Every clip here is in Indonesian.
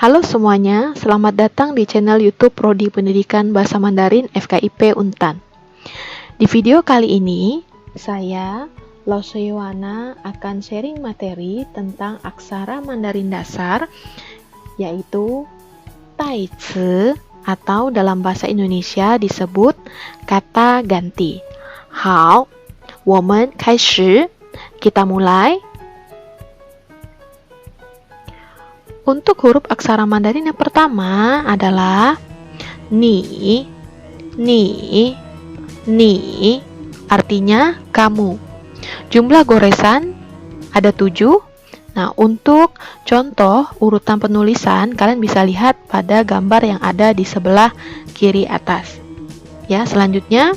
Halo semuanya, selamat datang di channel YouTube Prodi Pendidikan Bahasa Mandarin FKIP Untan. Di video kali ini, saya, Lo Suywana, akan sharing materi tentang aksara Mandarin dasar, yaitu Tai Ci, atau dalam bahasa Indonesia disebut kata ganti. Hao, 我们开始, kita mulai. Untuk huruf aksara Mandarin yang pertama adalah ni, artinya kamu. Jumlah goresan ada 7. Nah, untuk contoh urutan penulisan, kalian bisa lihat pada gambar yang ada di sebelah kiri atas. Ya, selanjutnya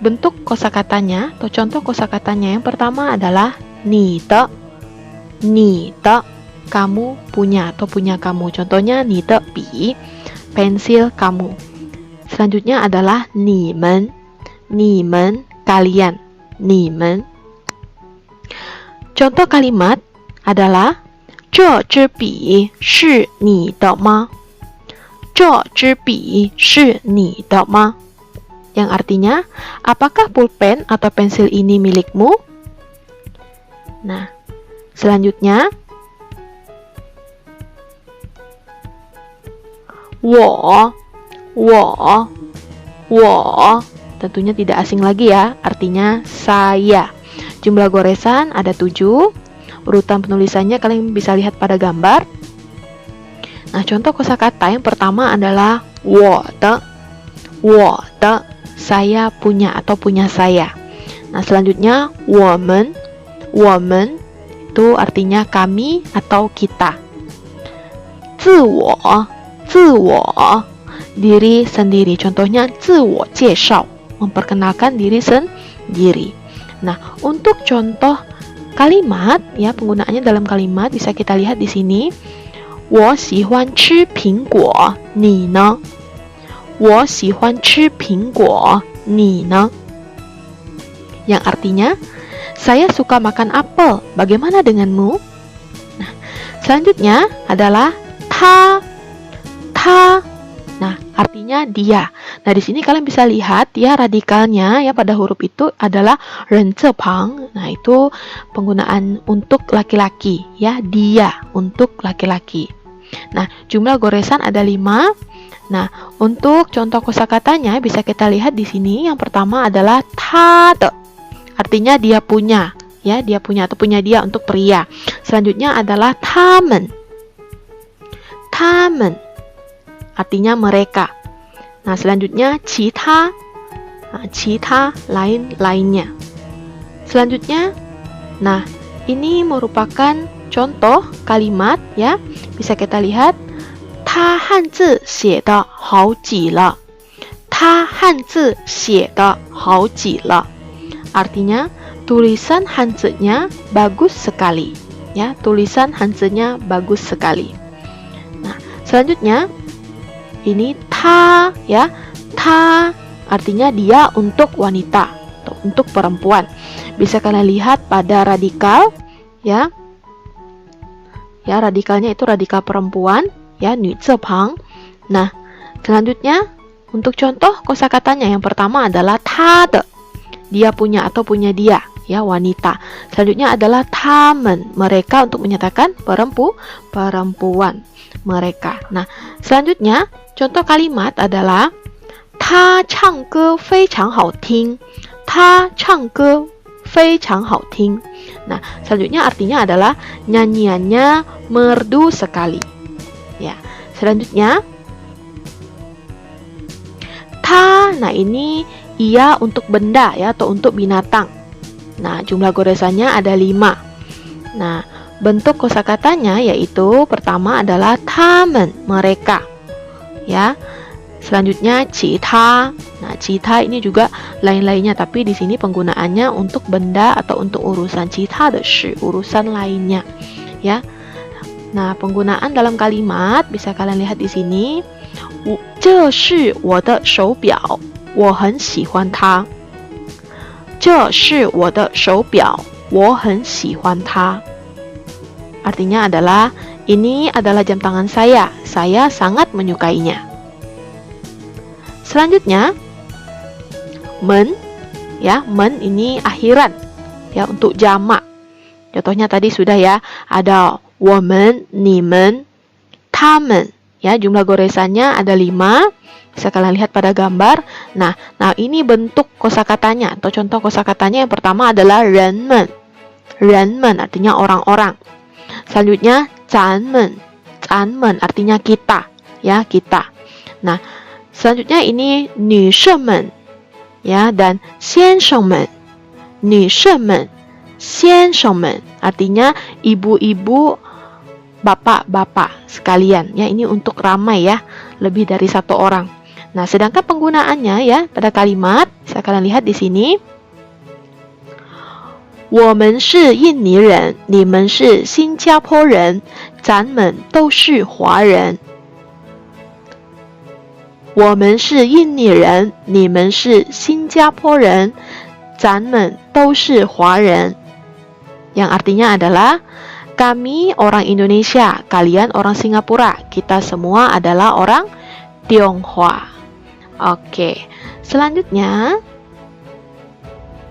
bentuk kosakatanya atau contoh kosakatanya yang pertama adalah ni de, kamu punya atau punya kamu. Contohnya ni de bi, pensil kamu. Selanjutnya adalah ni men, kalian, ni men. Contoh kalimat adalah 这支笔是你的吗？这支笔是你的吗？ yang artinya, apakah pulpen atau pensil ini milikmu? Nah, selanjutnya, 我 tentunya tidak asing lagi ya, artinya saya. Jumlah goresan ada 7. Urutan penulisannya kalian bisa lihat pada gambar. Nah, contoh kosakata yang pertama adalah 我的, saya punya atau punya saya. Nah, selanjutnya 我们 itu artinya kami atau kita. 自我 diri sendiri. Contohnya 自我介绍, memperkenalkan diri sendiri. Nah, untuk contoh kalimat ya, penggunaannya dalam kalimat bisa kita lihat di sini. 我喜欢吃苹果，你呢？我喜欢吃苹果，你呢？ yang artinya, saya suka makan apel, bagaimana denganmu? Nah, selanjutnya adalah ta. Nah, artinya dia. Nah, di sini kalian bisa lihat ya, radikalnya ya pada huruf itu adalah ren ce pang. Nah, itu penggunaan untuk laki-laki ya, dia untuk laki-laki. Nah, jumlah goresan ada 5. Nah, untuk contoh kosakatanya bisa kita lihat di sini. Yang pertama adalah ta de, artinya dia punya ya, dia punya atau punya dia untuk pria. Selanjutnya adalah tamen, artinya mereka. Nah, selanjutnya cita, lainnya. Selanjutnya, nah ini merupakan contoh kalimat ya, bisa kita lihat. 他汉字写得好极了，他汉字写得好极了。 artinya tulisan hanzinya bagus sekali ya, tulisan hanzinya bagus sekali. Nah, selanjutnya ini ta ya, ta artinya dia untuk wanita atau untuk perempuan. Bisa kalian lihat pada radikal ya. Ya, radikalnya itu radikal perempuan ya, nu ce pang. Nah, selanjutnya untuk contoh kosakatanya yang pertama adalah ta de, dia punya atau punya dia ya, wanita. Selanjutnya adalah tamen, mereka untuk menyatakan perempuan mereka. Nah, selanjutnya contoh kalimat adalah 他唱歌非常好听，他唱歌非常好听。 Nah, selanjutnya artinya adalah nyanyiannya merdu sekali. Ya, selanjutnya ta, nah ini ia untuk benda ya, atau untuk binatang. Nah, jumlah goresannya ada 5. Nah, bentuk kosakatanya yaitu pertama adalah tamen, mereka ya. Selanjutnya cita. Nah, cita ini juga lain-lainnya, tapi di sini penggunaannya untuk benda atau untuk urusan cita de shi, urusan lainnya ya. Nah, penggunaan dalam kalimat bisa kalian lihat di sini. 这是我的手表，我很喜欢它。这是我的手表，我很喜欢它。artinya adalah ini adalah jam tangan saya sangat menyukainya. Selanjutnya, men, ya, men ini akhiran, ya, untuk jamak. Contohnya tadi sudah ya, ada 我们, 你们, 他们, ya, jumlah goresannya ada 5. Bisa kalian lihat pada gambar. Nah, ini bentuk kosakatanya atau contoh kosakatanya. Yang pertama adalah 人们. 人们 artinya orang-orang. Selanjutnya 咱们. 咱们 artinya kita, ya, kita. Nah, selanjutnya ini 女生们, ya, dan 先生们. 女生们, 先生们 artinya ibu-ibu, bapak-bapak sekalian, ya, ini untuk ramai, ya, lebih dari satu orang. Nah, sedangkan penggunaannya, ya, pada kalimat bisa kalian lihat di sini. 我们是印尼人，你们是新加坡人，咱们都是华人。我们是印尼人，你们是新加坡人，咱们都是华人。Yang artinya adalah kami orang Indonesia, kalian orang Singapura, kita semua adalah orang Tionghoa. Oke, selanjutnya,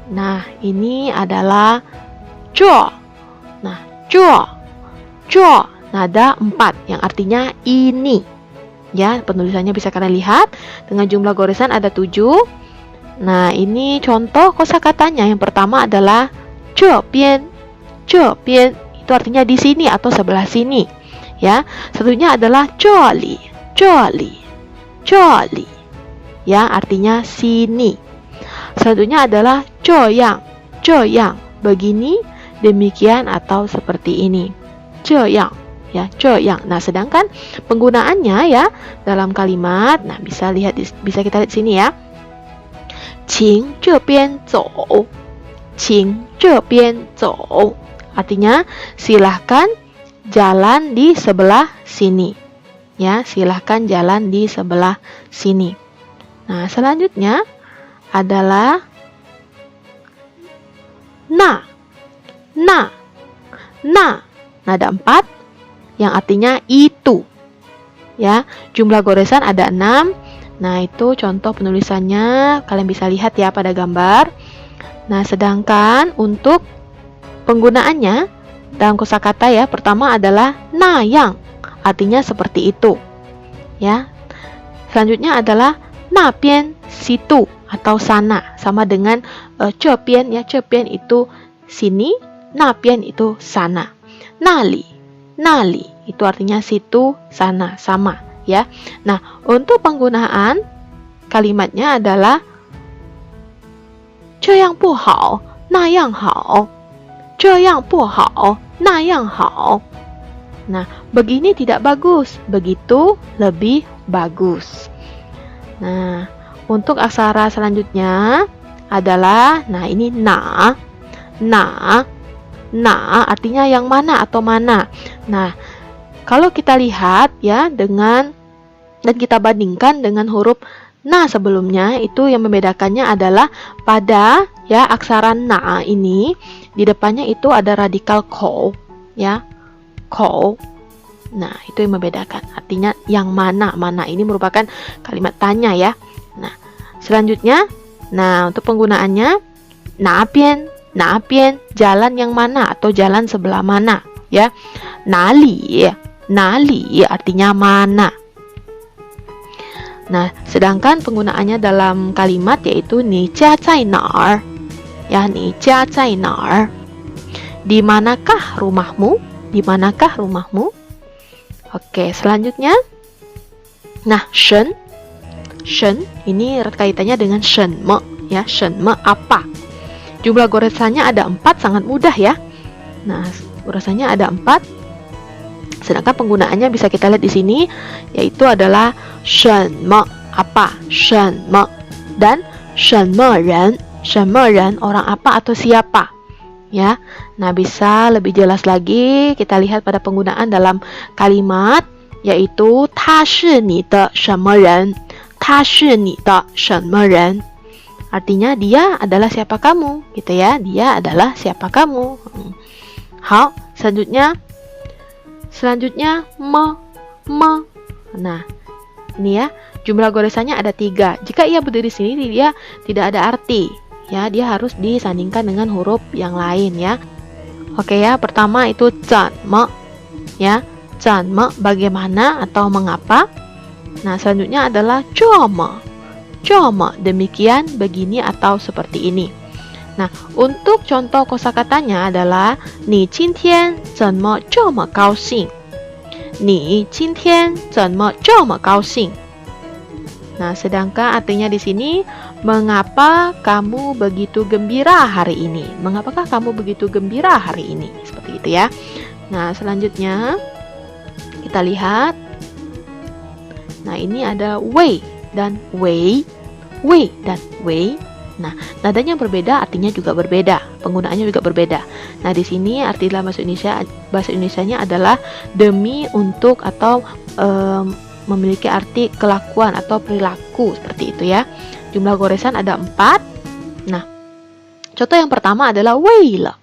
nah, ini adalah 这. Nah, 这 nada 4 yang artinya ini. Ya, penulisannya bisa kalian lihat dengan jumlah goresan ada 7. Nah, ini contoh kosakatanya. Yang pertama adalah 这边. 这边 itu artinya di sini atau sebelah sini. Ya, satunya adalah 这里. 这里. Ya, artinya sini. Selanjutnya adalah 这样, begini, demikian atau seperti ini. 这样, ya, 这样. Nah, sedangkan penggunaannya, ya, dalam kalimat, nah, bisa kita lihat di sini, ya. 请这边走. 请这边走. Artinya silahkan jalan di sebelah sini. Ya, silahkan jalan di sebelah sini. Nah, selanjutnya adalah na. Nada 4 yang artinya itu. Ya, jumlah goresan ada 6. Nah, itu contoh penulisannya. Kalian bisa lihat, ya, pada gambar. Nah, sedangkan untuk penggunaannya dalam kosakata, ya, pertama adalah na yang, artinya seperti itu. Ya. Selanjutnya adalah na bian, situ atau sana, sama dengan ce bian, ya, ce bian itu sini, na bian itu sana. Nali itu artinya situ, sana, sama, ya. Nah, untuk penggunaan kalimatnya adalah 这样不好，那样好。这样不好，那样好. Nah, begini tidak bagus, begitu lebih bagus. Nah, untuk aksara selanjutnya adalah, nah, ini na artinya yang mana atau mana. Nah, kalau kita lihat, ya, dan kita bandingkan dengan huruf na sebelumnya, itu yang membedakannya adalah pada, ya, aksara na ini di depannya itu ada radikal ko, ya, ko. Nah, itu yang membedakan. Artinya yang mana ini merupakan kalimat tanya, ya. Nah, selanjutnya, nah, untuk penggunaannya na bian, jalan yang mana atau jalan sebelah mana, ya. Nali artinya mana. Nah, sedangkan penggunaannya dalam kalimat yaitu 你家在哪儿? Ya, 你家在哪儿? Di manakah rumahmu? Di manakah rumahmu? Oke, selanjutnya. Nah, 神 ini erat kaitannya dengan 什么, ya, 什么apa. Jumlah goresannya ada 4, sangat mudah, ya. Nah, goresannya ada 4. Sedangkan penggunaannya bisa kita lihat di sini, yaitu adalah 什么 apa, 什么 dan 什么人 orang apa atau siapa, ya. Nah, bisa lebih jelas lagi kita lihat pada penggunaan dalam kalimat, yaitu 他是你的什么人, 他是你的什么人. Artinya dia adalah siapa kamu, gitu, ya. Dia adalah siapa kamu. Hao, selanjutnya Selanjutnya me. Nah, ini ya, jumlah goresannya ada 3. Jika ia berdiri sendiri, dia tidak ada arti. Ya, dia harus disandingkan dengan huruf yang lain ya. Oke ya, pertama itu me. Ya, me bagaimana atau mengapa. Nah, selanjutnya adalah me. Demikian, begini atau seperti ini. Nah, untuk contoh kosakatanya adalah 你今天怎么这么高兴? 你今天怎么这么高兴? Nah, sedangkan artinya di sini, mengapa kamu begitu gembira hari ini? Mengapakah kamu begitu gembira hari ini? Seperti itu ya. Nah, selanjutnya kita lihat. Nah, ini ada wei dan wei. Wei dan wei. Nah, nadanya berbeda, artinya juga berbeda, penggunaannya juga berbeda. Nah, di sini arti dalam bahasa Indonesianya adalah demi, untuk, atau memiliki arti kelakuan atau perilaku, seperti itu ya. Jumlah goresan ada 4. Nah, contoh yang pertama adalah weile.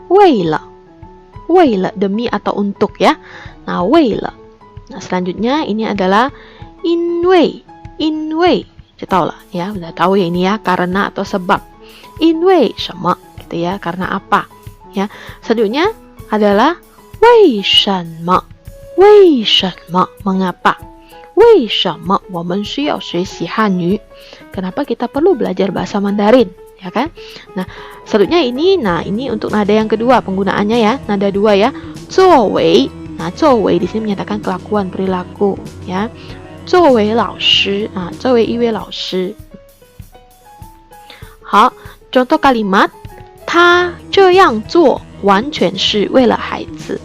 Weile demi atau untuk ya. Nah, weile. Nah, selanjutnya ini adalah inwei. Kita tahu lah ya, udah tahu ya ini ya, karena atau sebab. Inwei shema gitu ya, karena apa ya. Selanjutnya adalah wei shenme, mengapa. Wei shema women shiyao shuixi hanyu, kenapa kita perlu belajar bahasa Mandarin ya kan. Nah, selanjutnya ini, nah ini untuk nada yang kedua penggunaannya ya, nada 2 ya, zuowei. Nah, zuowei di sini menyatakan kelakuan, perilaku ya. 作为老师啊，作为一位老师。好，contoh kalimat， 他这样做完全是为了孩子。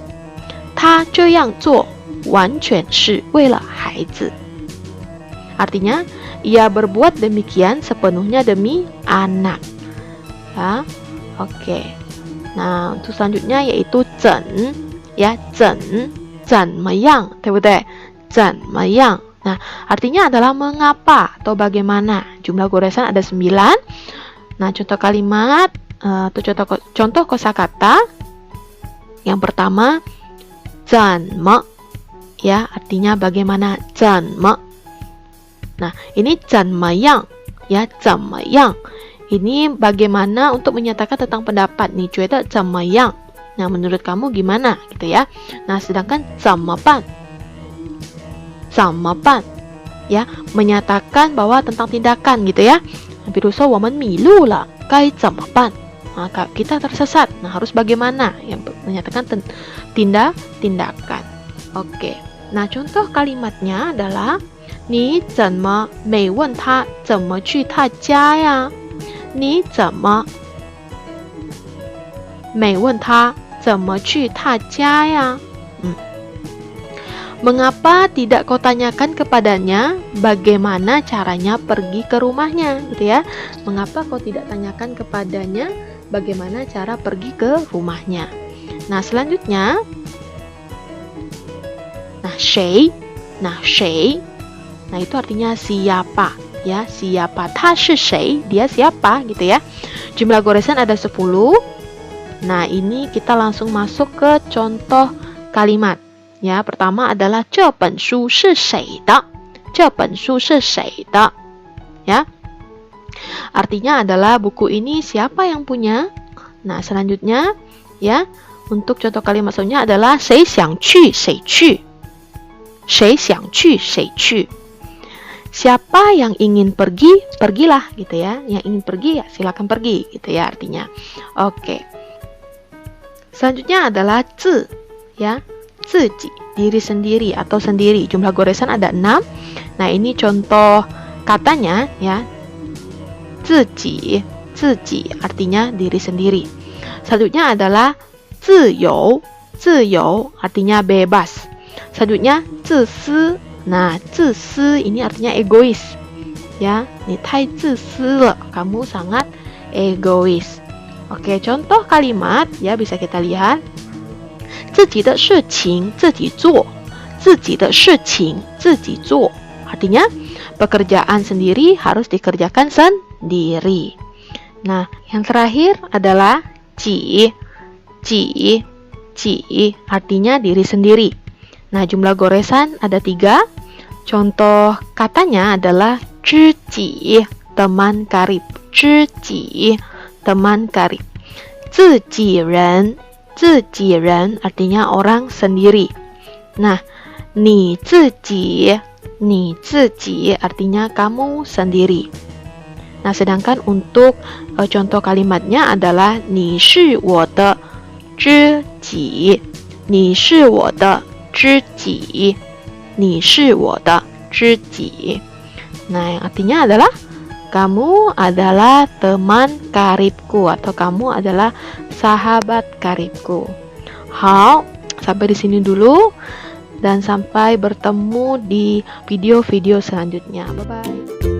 他这样做完全是为了孩子。Artinya, ia berbuat demikian sepenuhnya demi anak. Ya, oke. Nah, untuk selanjutnya yaitu 怎 ya, 怎么样，对不对？怎么样。Nah, artinya adalah mengapa atau bagaimana. Jumlah goresan ada 9. Nah, contoh kalimat atau contoh kosakata. Yang pertama, 怎么 ya, artinya bagaimana, 怎么. Nah, ini 怎么样 ya, 怎么样. Ini bagaimana untuk menyatakan tentang pendapat nih, 觉得怎么样. Nah, menurut kamu gimana gitu ya. Nah, sedangkan 怎么办 ya, menyatakan bahwa tentang tindakan gitu ya. Biruso woman milu lah, kai zamaban. Maka kita tersesat. Nah, harus bagaimana? Yang menyatakan tindakan. Oke. Nah, contoh kalimatnya adalah 你怎么没问他怎么去他家呀？你怎么没问他怎么去他家呀？ Mengapa tidak kau tanyakan kepadanya bagaimana caranya pergi ke rumahnya, gitu ya? Mengapa kau tidak tanyakan kepadanya bagaimana cara pergi ke rumahnya? Nah, selanjutnya, shei. Nah, itu artinya siapa, ya? Siapa? Ta shi shei, dia siapa, gitu ya? Jumlah goresan ada 10. Nah, ini kita langsung masuk ke contoh kalimat. Ya, pertama adalah 这本书是谁的? 这本书是谁的? Ya. Artinya adalah buku ini siapa yang punya? Nah, selanjutnya ya, untuk contoh kalimat selanjutnya adalah 谁想去谁去. 谁想去谁去. Siapa yang ingin pergi, pergilah gitu ya. Yang ingin pergi ya silakan pergi gitu ya artinya. Oke. Selanjutnya adalah 自 ya. 自己, diri sendiri atau sendiri. Jumlah goresan ada 6. Nah, ini contoh katanya ya. 自己 artinya diri sendiri. Selanjutnya adalah 自由 artinya bebas. Selanjutnya 自私. Nah, 自私 ini artinya egois. Ya, 你太自私了, kamu sangat egois. Oke, contoh kalimat ya bisa kita lihat. 自己的事情自己做 自己的事情自己做 artinya pekerjaan sendiri harus dikerjakan sendiri. Nah, yang terakhir adalah 己 artinya diri sendiri. Nah, jumlah goresan ada 3. Contoh katanya adalah 知己, teman karib. 知己, teman karib. 自己人artinya orang sendiri. Nah, 你自己artinya kamu sendiri. Nah, sedangkan untuk contoh kalimatnya adalah 你是我的知己，你是我的知己，你是我的知己。Nah, yang artinya adalah kamu adalah teman karibku atau kamu adalah sahabat karibku. 好, sampai di sini dulu dan sampai bertemu di video-video selanjutnya. Bye bye.